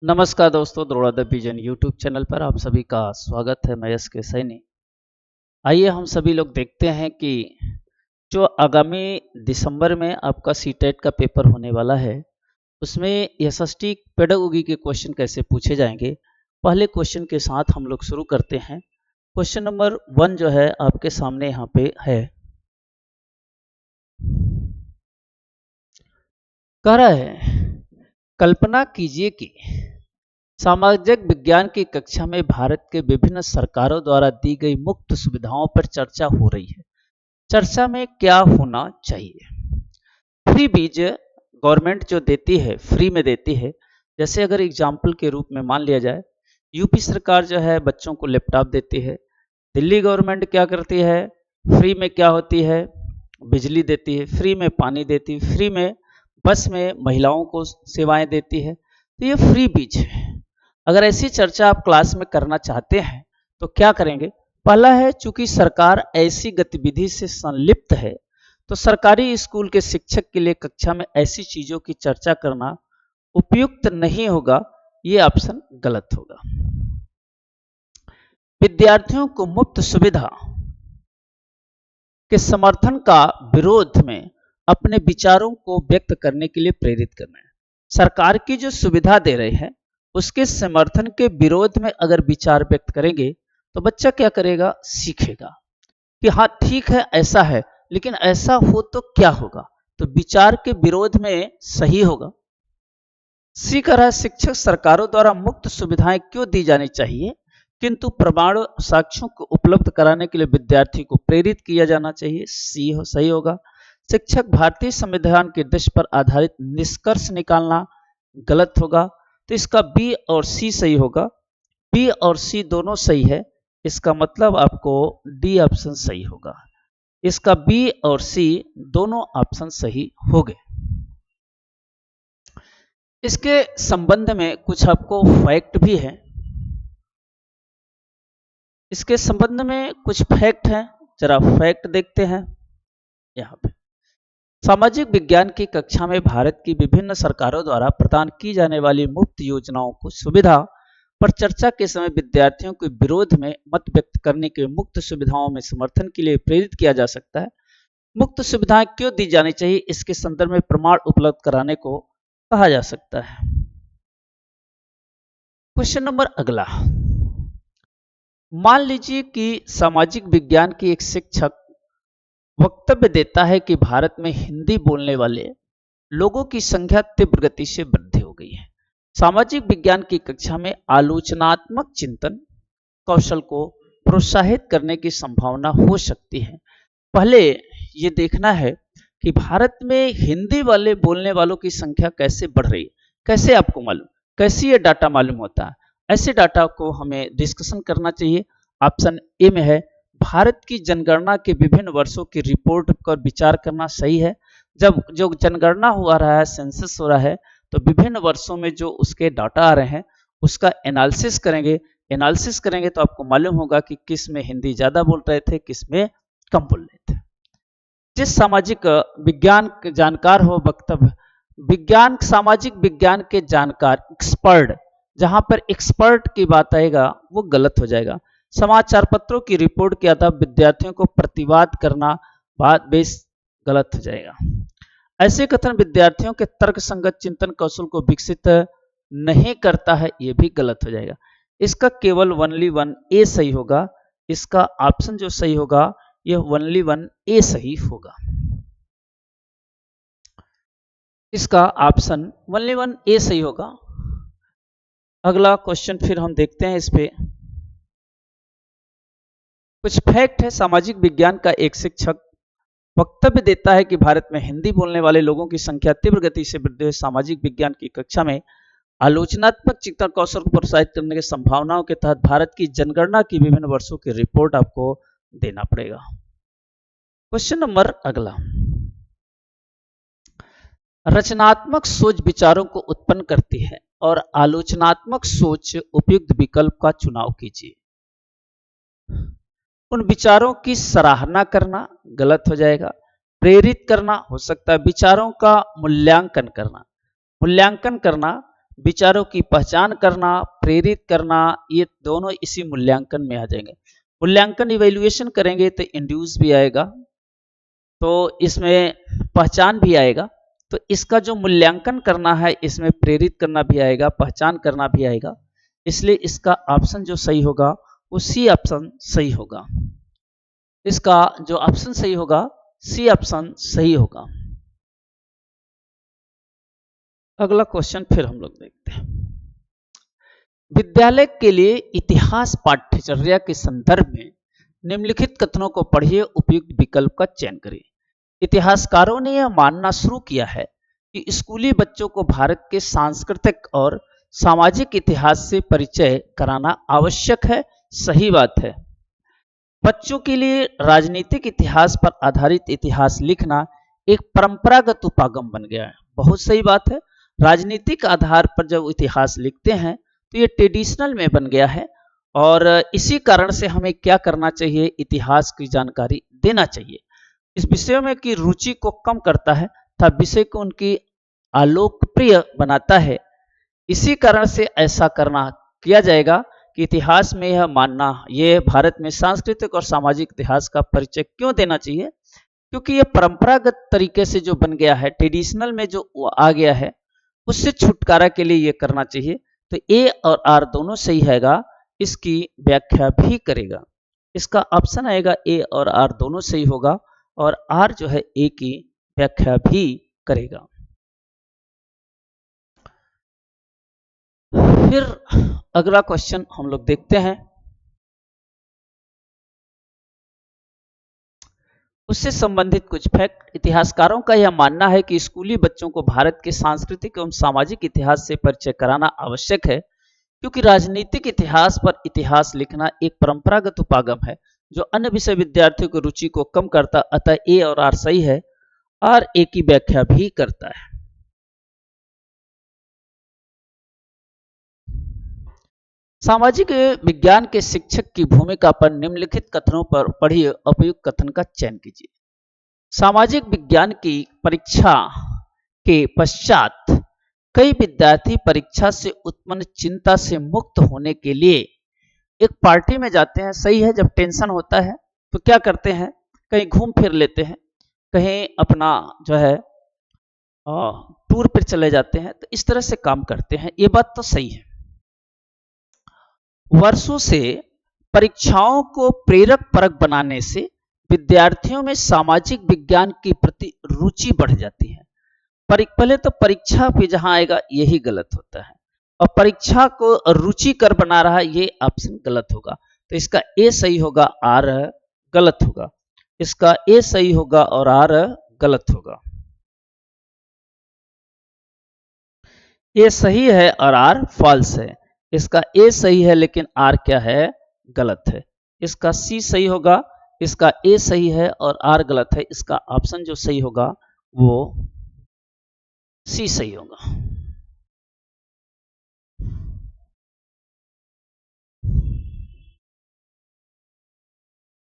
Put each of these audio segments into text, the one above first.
नमस्कार दोस्तों, द्रोड़ा the vision YouTube channel पर आप सभी का स्वागत है। मैं यश के सैनी। आइए हम सभी लोग देखते हैं कि जो आगामी दिसंबर में आपका सीटेट का पेपर होने वाला है, उसमें एसएसटी पेडागोगी के क्वेश्चन कैसे पूछे जाएंगे। पहले क्वेश्चन के साथ हम लोग शुरू करते हैं। क्वेश्चन नंबर 1 जो है आपके सामने यहाँ पे है। कह रहा है, कल्पना कीजिए कि सामाजिक विज्ञान की कक्षा में भारत के विभिन्न सरकारों द्वारा दी गई मुफ्त सुविधाओं पर चर्चा हो रही है। चर्चा में क्या होना चाहिए? फ्री बीज गवर्नमेंट जो देती है, फ्री में देती है। जैसे अगर एग्जाम्पल के रूप में मान लिया जाए, यूपी सरकार जो है बच्चों को लैपटॉप देती है। दिल्ली गवर्नमेंट क्या करती है? फ्री में क्या होती है? बिजली देती है, फ्री में पानी देती है, फ्री में बस में महिलाओं को सेवाएं देती है। तो ये फ्री बीज है। अगर ऐसी चर्चा आप क्लास में करना चाहते हैं तो क्या करेंगे? पहला है, चूंकि सरकार ऐसी गतिविधि से संलिप्त है तो सरकारी स्कूल के शिक्षक के लिए कक्षा में ऐसी चीजों की चर्चा करना उपयुक्त नहीं होगा। यह ऑप्शन गलत होगा। विद्यार्थियों को मुफ्त सुविधा के समर्थन का विरोध में अपने विचारों को व्यक्त करने के लिए प्रेरित करना है। सरकार की जो सुविधा दे रहे हैं उसके समर्थन के विरोध में अगर विचार व्यक्त करेंगे तो बच्चा क्या करेगा? सीखेगा कि हाँ ठीक है, ऐसा है, लेकिन ऐसा हो तो क्या होगा। तो विचार के विरोध में सही होगा। सीख रहा शिक्षक सरकारों द्वारा मुफ्त सुविधाएं क्यों दी जानी चाहिए, किंतु प्रमाण साक्ष्यों को उपलब्ध कराने के लिए विद्यार्थी को प्रेरित किया जाना चाहिए। सही होगा। शिक्षक भारतीय संविधान के दृश्य पर आधारित निष्कर्ष निकालना गलत होगा। तो इसका बी और सी सही होगा। बी और सी दोनों सही है, इसका मतलब आपको डी ऑप्शन सही होगा। इसका बी और सी दोनों ऑप्शन सही हो गए। इसके संबंध में कुछ आपको फैक्ट भी है। इसके संबंध में कुछ फैक्ट हैं, जरा फैक्ट देखते हैं। यहाँ पे सामाजिक विज्ञान की कक्षा में भारत की विभिन्न सरकारों द्वारा प्रदान की जाने वाली मुफ्त योजनाओं को सुविधा पर चर्चा के समय विद्यार्थियों के विरोध में मत व्यक्त करने के मुफ्त सुविधाओं में समर्थन के लिए प्रेरित किया जा सकता है। मुफ्त सुविधाएं क्यों दी जानी चाहिए, इसके संदर्भ में प्रमाण उपलब्ध कराने को कहा जा सकता है। क्वेश्चन नंबर अगला, मान लीजिए कि सामाजिक विज्ञान की एक शिक्षक वक्तव्य देता है कि भारत में हिंदी बोलने वाले लोगों की संख्या तीव्र गति से वृद्धि हो गई है। सामाजिक विज्ञान की कक्षा में आलोचनात्मक चिंतन कौशल को प्रोत्साहित करने की संभावना हो सकती है। पहले ये देखना है कि भारत में हिंदी वाले बोलने वालों की संख्या कैसे बढ़ रही है। कैसे आपको मालूम? कैसे ये डाटा मालूम होता है? ऐसे डाटा को हमें डिस्कशन करना चाहिए। ऑप्शन ए में है, भारत की जनगणना के विभिन्न वर्षों की रिपोर्ट पर विचार करना सही है। जब जो जनगणना हुआ रहा है, सेंसस हो रहा है, तो विभिन्न वर्षों में जो उसके डाटा आ रहे हैं उसका एनालिसिस करेंगे। एनालिसिस करेंगे तो आपको मालूम होगा कि किस में हिंदी ज्यादा बोल रहे थे, किस में कम बोल रहे थे। जिस सामाजिक विज्ञान के जानकार हो वक्तव्य विज्ञान सामाजिक विज्ञान के जानकार एक्सपर्ट, जहां पर एक्सपर्ट की बात आएगा वो गलत हो जाएगा। समाचार पत्रों की रिपोर्ट के आधार विद्यार्थियों को प्रतिवाद करना बात बेस गलत हो जाएगा। ऐसे कथन विद्यार्थियों के तर्क संगत चिंतन कौशल को विकसित नहीं करता है, यह भी गलत हो जाएगा। इसका केवल ओनली वन ए सही होगा। इसका ऑप्शन जो सही होगा यह ओनली वन ए सही होगा। इसका ऑप्शन ओनली वन ए सही होगा। अगला क्वेश्चन फिर हम देखते हैं। इस पे कुछ फैक्ट है। सामाजिक विज्ञान का एक शिक्षक वक्तव्य देता है कि भारत में हिंदी बोलने वाले लोगों की संख्या तीव्र गति से वृद्धि। सामाजिक विज्ञान की कक्षा में आलोचनात्मक चिंतन कौशल को प्रोत्साहित करने की संभावनाओं के तहत भारत की जनगणना की विभिन्न वर्षों की रिपोर्ट आपको देना पड़ेगा। क्वेश्चन नंबर अगला, रचनात्मक सोच विचारों को उत्पन्न करती है और आलोचनात्मक सोच उपयुक्त विकल्प का चुनाव कीजिए। उन विचारों की सराहना करना गलत हो जाएगा। प्रेरित करना हो सकता है। विचारों का मूल्यांकन करना विचारों की पहचान करना, प्रेरित करना, ये दोनों इसी मूल्यांकन में आ जाएंगे। मूल्यांकन इवेल्युएशन करेंगे तो इंड्यूस भी आएगा, तो इसमें पहचान भी आएगा। तो इसका जो मूल्यांकन करना है इसमें प्रेरित करना भी आएगा, पहचान करना भी आएगा। इसलिए इसका ऑप्शन जो सही होगा वो सी ऑप्शन सही होगा। इसका जो ऑप्शन सही होगा सी ऑप्शन सही होगा। अगला क्वेश्चन फिर हम लोग देखते हैं। विद्यालय के लिए इतिहास पाठ्यचर्या के संदर्भ में निम्नलिखित कथनों को पढ़िए, उपयुक्त विकल्प का चयन करें। इतिहासकारों ने यह मानना शुरू किया है कि स्कूली बच्चों को भारत के सांस्कृतिक और सामाजिक इतिहास से परिचय कराना आवश्यक है। सही बात है। बच्चों के लिए राजनीतिक इतिहास पर आधारित इतिहास लिखना एक परंपरागत उपागम बन गया है। बहुत सही बात है। राजनीतिक आधार पर जब इतिहास लिखते हैं तो ये ट्रेडिशनल में बन गया है, और इसी कारण से हमें क्या करना चाहिए, इतिहास की जानकारी देना चाहिए। इस विषय में की रुचि को कम करता है तथा विषय को उनकी अलोकप्रिय बनाता है। इसी कारण से ऐसा करना किया जाएगा कि इतिहास में यह मानना, ये भारत में सांस्कृतिक और सामाजिक इतिहास का परिचय क्यों देना चाहिए, क्योंकि ये परंपरागत तरीके से जो बन गया है, ट्रेडिशनल में जो आ गया है, उससे छुटकारा के लिए ये करना चाहिए। तो ए और आर दोनों सही हैगा, इसकी व्याख्या भी करेगा। इसका ऑप्शन आएगा ए और आर दोनों सही होगा, और आर जो है ए की व्याख्या भी करेगा। फिर अगला क्वेश्चन हम लोग देखते हैं। उससे संबंधित कुछ फैक्ट। इतिहासकारों का यह मानना है कि स्कूली बच्चों को भारत के सांस्कृतिक एवं सामाजिक इतिहास से परिचय कराना आवश्यक है, क्योंकि राजनीतिक इतिहास पर इतिहास लिखना एक परंपरागत उपागम है जो अन्य विषय विद्यार्थियों की रुचि को कम करता। अतः ए और आर सही है, आर ए की व्याख्या भी करता है। सामाजिक विज्ञान के शिक्षक की भूमिका पर निम्नलिखित कथनों पर पढ़िए, उपयुक्त कथन का चयन कीजिए। सामाजिक विज्ञान की परीक्षा के पश्चात कई विद्यार्थी परीक्षा से उत्पन्न चिंता से मुक्त होने के लिए एक पार्टी में जाते हैं। सही है। जब टेंशन होता है तो क्या करते हैं, कहीं घूम फिर लेते हैं, कहीं अपना जो है टूर पर चले जाते हैं। तो इस तरह से काम करते हैं, ये बात तो सही है। वर्षों से परीक्षाओं को प्रेरक परक बनाने से विद्यार्थियों में सामाजिक विज्ञान के प्रति रुचि बढ़ जाती है। पहले तो परीक्षा पे जहां आएगा यही गलत होता है, और परीक्षा को रुचिकर बना रहा, ये ऑप्शन गलत होगा। तो इसका ए सही होगा, आर गलत होगा। इसका ए सही होगा और आर गलत होगा। ए सही है और आर फॉल्स है। इसका ए सही है लेकिन आर क्या है, गलत है। इसका सी सही होगा, इसका ए सही है और आर गलत है। इसका ऑप्शन जो सही होगा वो सी सही होगा।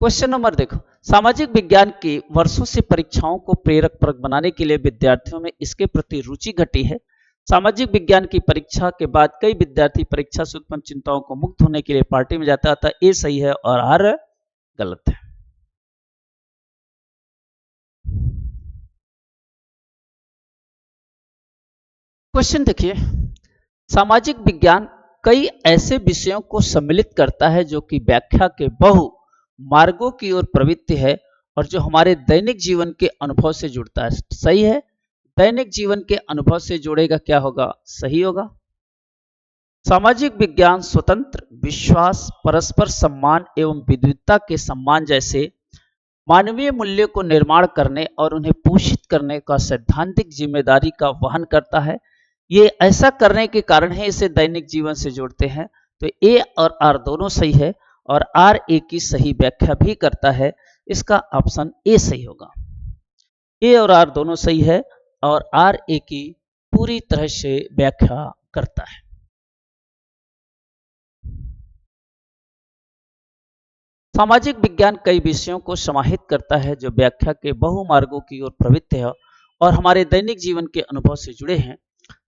क्वेश्चन नंबर देखो। सामाजिक विज्ञान के वर्षों से परीक्षाओं को प्रेरक परक बनाने के लिए विद्यार्थियों में इसके प्रति रुचि घटी है। सामाजिक विज्ञान की परीक्षा के बाद कई विद्यार्थी परीक्षा से उत्पन्न चिंताओं को मुक्त होने के लिए पार्टी में जाता था। ए सही है और आर गलत है। क्वेश्चन देखिए। सामाजिक विज्ञान कई ऐसे विषयों को सम्मिलित करता है जो कि व्याख्या के बहु मार्गों की ओर प्रवृत्ति है और जो हमारे दैनिक जीवन के अनुभव से जुड़ता है। सही है। दैनिक जीवन के अनुभव से जोड़ेगा, क्या होगा, सही होगा। सामाजिक विज्ञान स्वतंत्र, विश्वास, परस्पर सम्मान एवं विविधता के सम्मान जैसे मानवीय मूल्यों को निर्माण करने और उन्हें पोषित करने का सैद्धांतिक जिम्मेदारी का वहन करता है। ये ऐसा करने के कारण है इसे दैनिक जीवन से जोड़ते हैं। तो ए और आर दोनों सही है और आर ए की सही व्याख्या भी करता है। इसका ऑप्शन ए सही होगा। ए और आर दोनों सही है और आर ए की पूरी तरह से व्याख्या करता है। सामाजिक विज्ञान कई विषयों को समाहित करता है जो व्याख्या के बहु मार्गों की ओर प्रवृत्त है और हमारे दैनिक जीवन के अनुभव से जुड़े हैं।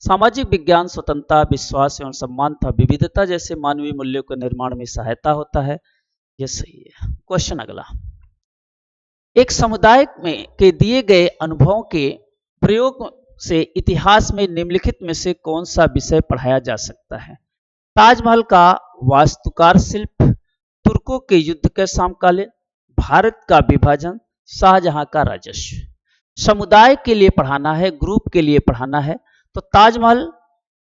सामाजिक विज्ञान स्वतंत्रता, विश्वास एवं सम्मान तथा विविधता जैसे मानवीय मूल्यों के निर्माण में सहायता होता है। यह सही है। क्वेश्चन अगला, एक समुदाय में के दिए गए अनुभवों के प्रयोग से इतिहास में निम्नलिखित में से कौन सा विषय पढ़ाया जा सकता है? ताजमहल का वास्तुकार शिल्प, तुर्कों के युद्ध के समकालीन, भारत का विभाजन, शाहजहां का राजस्व। समुदाय के लिए पढ़ाना है, ग्रुप के लिए पढ़ाना है, तो ताजमहल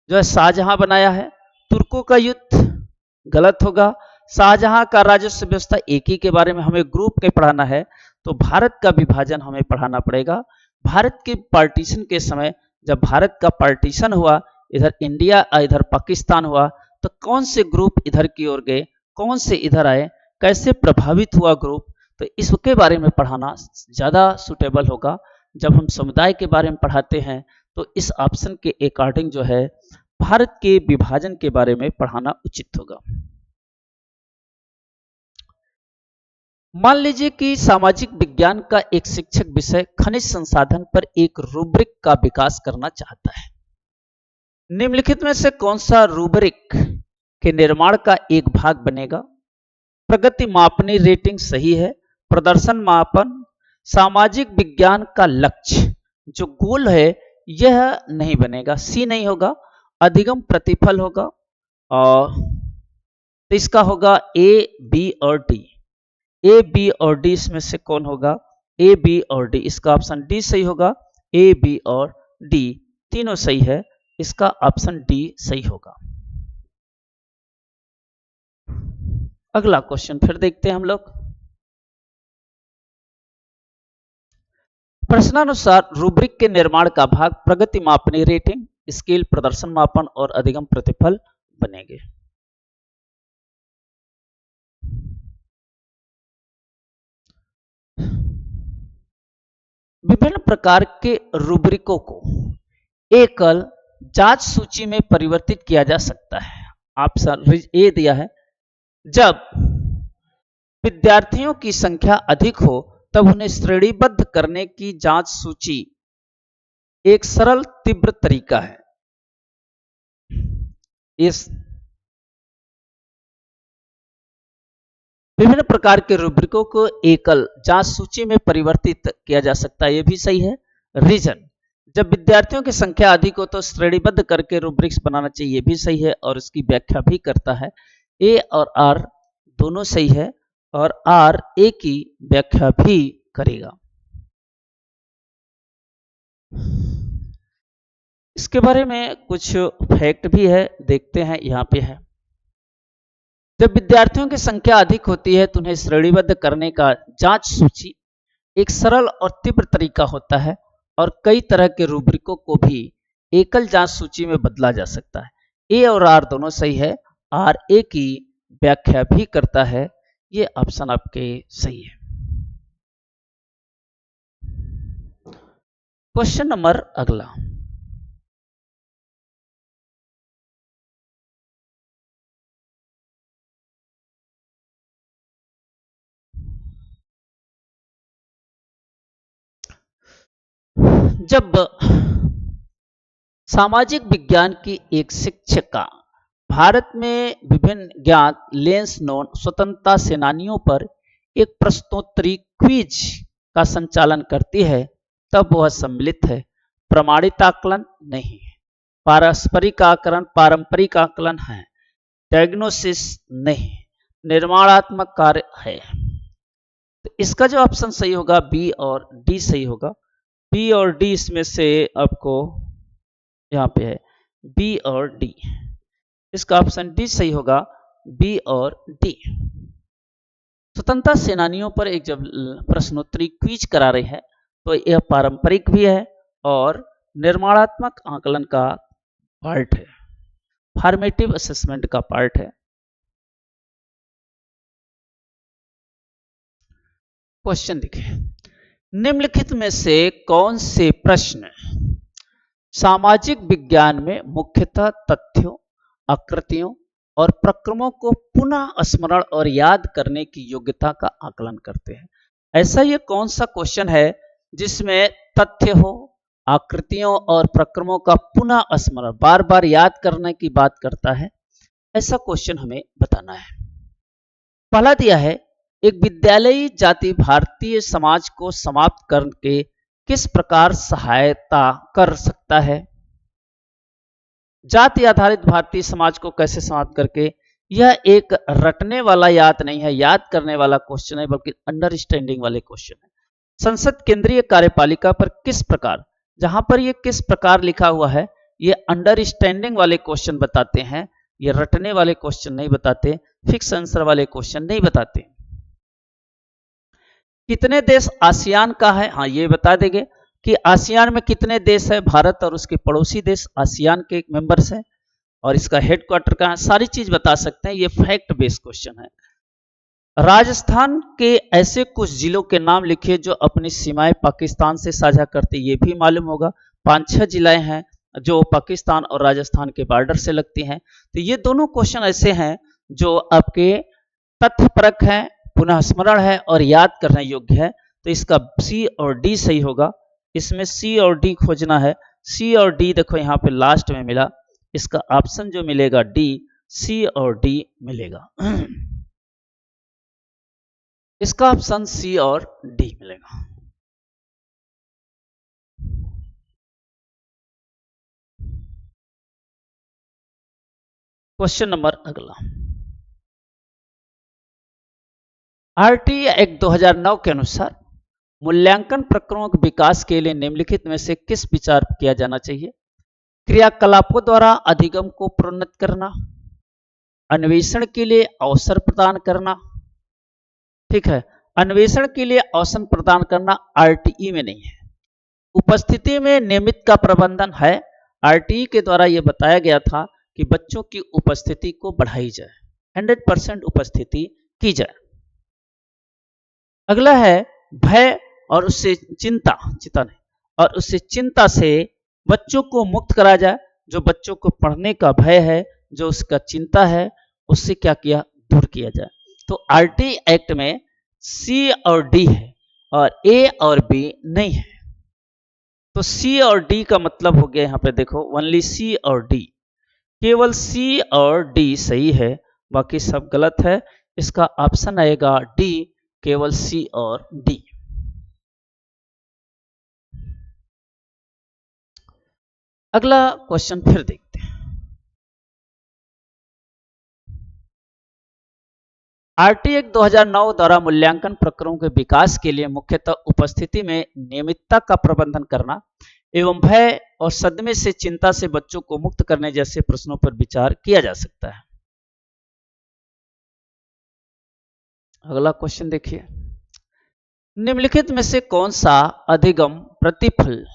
जो है शाहजहां बनाया है, तुर्कों का युद्ध गलत होगा, शाहजहां का राजस्व व्यवस्था एक ही के बारे में हमें ग्रुप के पढ़ाना है, तो भारत का विभाजन हमें पढ़ाना पड़ेगा। भारत के पार्टीशन के समय जब भारत का पार्टीशन हुआ, इधर इंडिया इधर पाकिस्तान हुआ, तो कौन से ग्रुप इधर की ओर गए, कौन से इधर आए, कैसे प्रभावित हुआ ग्रुप, तो इसके बारे में पढ़ाना ज़्यादा सुटेबल होगा। जब हम समुदाय के बारे में पढ़ाते हैं तो इस ऑप्शन के अकॉर्डिंग जो है भारत के विभाजन के बारे में पढ़ाना उचित होगा। मान लीजिए कि सामाजिक विज्ञान का एक शिक्षक विषय खनिज संसाधन पर एक रूब्रिक का विकास करना चाहता है। निम्नलिखित में से कौन सा रूब्रिक के निर्माण का एक भाग बनेगा? प्रगति मापनी रेटिंग सही है। प्रदर्शन मापन, सामाजिक विज्ञान का लक्ष्य जो गोल है यह नहीं बनेगा, सी नहीं होगा, अधिगम प्रतिफल होगा। और तो इसका होगा ए, बी और डी। ए, बी और डी इसमें से कौन होगा? ए, बी और डी। इसका ऑप्शन डी सही होगा। ए, बी और डी तीनों सही है, इसका ऑप्शन डी सही होगा। अगला क्वेश्चन फिर देखते हैं हम लोग। प्रश्नानुसार रूब्रिक के निर्माण का भाग प्रगति मापनी रेटिंग, स्केल, प्रदर्शन मापन और अधिगम प्रतिफल बनेंगे। विभिन्न प्रकार के रूब्रिकों को एकल जांच सूची में परिवर्तित किया जा सकता है। ऑप्शन ए दिया है, जब विद्यार्थियों की संख्या अधिक हो तब उन्हें श्रेणीबद्ध करने की जांच सूची एक सरल तीव्र तरीका है। इस विभिन्न प्रकार के रूब्रिकों को एकल जांच सूची में परिवर्तित किया जा सकता है, यह भी सही है। रीजन, जब विद्यार्थियों की संख्या अधिक हो तो श्रेणीबद्ध करके रूब्रिक्स बनाना चाहिए, यह भी सही है और इसकी व्याख्या भी करता है। ए और आर दोनों सही है और आर ए की व्याख्या भी करेगा। इसके बारे में कुछ फैक्ट भी है, देखते हैं। यहां पे है, जब विद्यार्थियों की संख्या अधिक होती है तो उन्हें श्रेणीबद्ध करने का जांच सूची एक सरल और तीव्र तरीका होता है और कई तरह के रूब्रिकों को भी एकल जांच सूची में बदला जा सकता है। ए और आर दोनों सही है, आर ए की व्याख्या भी करता है, ये ऑप्शन आपके सही है। क्वेश्चन नंबर अगला, जब सामाजिक विज्ञान की एक शिक्षिका भारत में विभिन्न ज्ञात लेंस नोन स्वतंत्रता सेनानियों पर एक प्रश्नोत्तरी क्विज का संचालन करती है तब वह सम्मिलित है। प्रमाणित आकलन नहीं है, पारस्परिक आकलन पारंपरिक आकलन है, डायग्नोसिस नहीं, निर्माणात्मक कार्य है। तो इसका जो ऑप्शन सही होगा बी और डी सही होगा। बी और डी इसमें से आपको यहाँ पे है बी और डी, इसका ऑप्शन डी सही होगा, बी और डी। स्वतंत्रता सेनानियों पर एक जब प्रश्नोत्तरी क्विज करा रही है तो यह पारंपरिक भी है और निर्माणात्मक आकलन का पार्ट है, फॉर्मेटिव असेसमेंट का पार्ट है। क्वेश्चन देखिए, निम्नलिखित में से कौन से प्रश्न सामाजिक विज्ञान में मुख्यतः तथ्यों, आकृतियों और प्रक्रमों को पुनः स्मरण और याद करने की योग्यता का आकलन करते हैं? ऐसा ये कौन सा क्वेश्चन है जिसमें तथ्य हो, आकृतियों और प्रक्रमों का पुनः स्मरण, बार बार याद करने की बात करता है। ऐसा क्वेश्चन हमें बताना है। पहला दिया है, एक विद्यालयी जाति भारतीय समाज को समाप्त करके किस प्रकार सहायता कर सकता है? जाति आधारित भारतीय समाज को कैसे समाप्त करके, यह एक रटने वाला याद नहीं है, याद करने वाला क्वेश्चन है, बल्कि अंडरस्टैंडिंग वाले क्वेश्चन है। संसद केंद्रीय कार्यपालिका पर किस प्रकार, जहां पर ये किस प्रकार लिखा हुआ है, ये अंडरस्टैंडिंग वाले क्वेश्चन बताते हैं, ये रटने वाले क्वेश्चन नहीं बताते, फिक्स आंसर वाले क्वेश्चन नहीं बताते। कितने देश आसियान का है, हाँ ये बता देंगे कि आसियान में कितने देश है, भारत और उसके पड़ोसी देश आसियान के मेंबर्स हैं, और इसका हेडक्वार्टर कहाँ है, सारी चीज बता सकते हैं। ये फैक्ट बेस्ड क्वेश्चन है। राजस्थान के ऐसे कुछ जिलों के नाम लिखिए जो अपनी सीमाएं पाकिस्तान से साझा करते, ये भी मालूम होगा। 5-6 जिलाएं हैं जो पाकिस्तान और राजस्थान के बॉर्डर से लगती हैं। तो ये दोनों क्वेश्चन ऐसे हैं जो आपके तथ्यपरक है, पुनः स्मरण है और याद करने योग्य है। तो इसका सी और डी सही होगा। इसमें सी और डी खोजना है। सी और डी देखो यहाँ पे लास्ट में मिला, इसका ऑप्शन जो मिलेगा डी, सी और डी मिलेगा। इसका ऑप्शन सी और डी मिलेगा। क्वेश्चन नंबर अगला, आरटी एक्ट 2009 के अनुसार मूल्यांकन प्रक्रमों के विकास के लिए निम्नलिखित में से किस विचार किया जाना चाहिए? क्रियाकलापों द्वारा अधिगम को प्रोन्नत करना, अन्वेषण के लिए अवसर प्रदान करना। ठीक है, अन्वेषण के लिए अवसर प्रदान करना आरटीई में नहीं है। उपस्थिति में नियमित का प्रबंधन है। आरटीई के द्वारा यह बताया गया था कि बच्चों की उपस्थिति को बढ़ाई जाए, 100% उपस्थिति की जाए। अगला है भय और उससे चिंता नहीं, और उससे चिंता से बच्चों को मुक्त करा जाए। जो बच्चों को पढ़ने का भय है, जो उसका चिंता है, उससे क्या किया, दूर किया जाए। तो आरटी एक्ट में सी और डी है और ए और बी नहीं है। तो सी और डी का मतलब हो गया, यहां पे देखो ओनली सी और डी, केवल सी और डी सही है, बाकी सब गलत है। इसका ऑप्शन आएगा डी, केवल सी और डी। अगला क्वेश्चन फिर देखते हैं। आरटी एक्ट 2009 द्वारा मूल्यांकन प्रक्रमों के विकास के लिए मुख्यतः उपस्थिति में नियमितता का प्रबंधन करना एवं भय और सदमे से चिंता से बच्चों को मुक्त करने जैसे प्रश्नों पर विचार किया जा सकता है। अगला क्वेश्चन देखिए, निम्नलिखित में से कौन सा अधिगम प्रतिफल,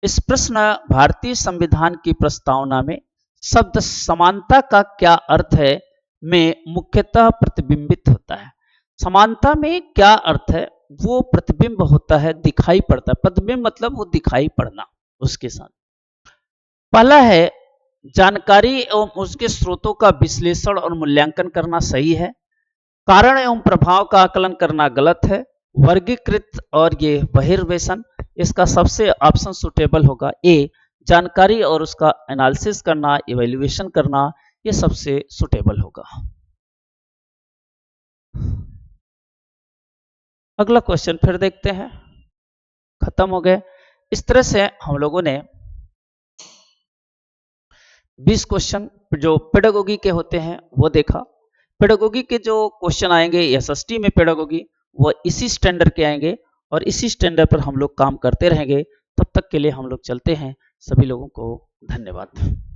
इस प्रश्न भारतीय संविधान की प्रस्तावना में शब्द समानता का क्या अर्थ है में मुख्यतः प्रतिबिंबित होता है। समानता में क्या अर्थ है, वो प्रतिबिंब होता है, दिखाई पड़ता है। प्रतिबिंब मतलब वो दिखाई पड़ना उसके साथ। पहला है जानकारी एवं उसके स्रोतों का विश्लेषण और मूल्यांकन करना सही है। कारण एवं प्रभाव का आकलन करना गलत है। वर्गीकृत और ये बहिर्वेशन, इसका सबसे ऑप्शन सुटेबल होगा ए, जानकारी और उसका एनालिसिस करना, इवैल्यूएशन करना, ये सबसे सुटेबल होगा। अगला क्वेश्चन फिर देखते हैं, खत्म हो गए। इस तरह से हम लोगों ने 20 क्वेश्चन जो पेडागोगी के होते हैं वो देखा। पेडागोगी के जो क्वेश्चन आएंगे एसएसटी में पेडागोगी, वो इसी स्टैंडर्ड के आएंगे और इसी स्टैंडर्ड पर हम लोग काम करते रहेंगे। तब तक के लिए हम लोग चलते हैं। सभी लोगों को धन्यवाद।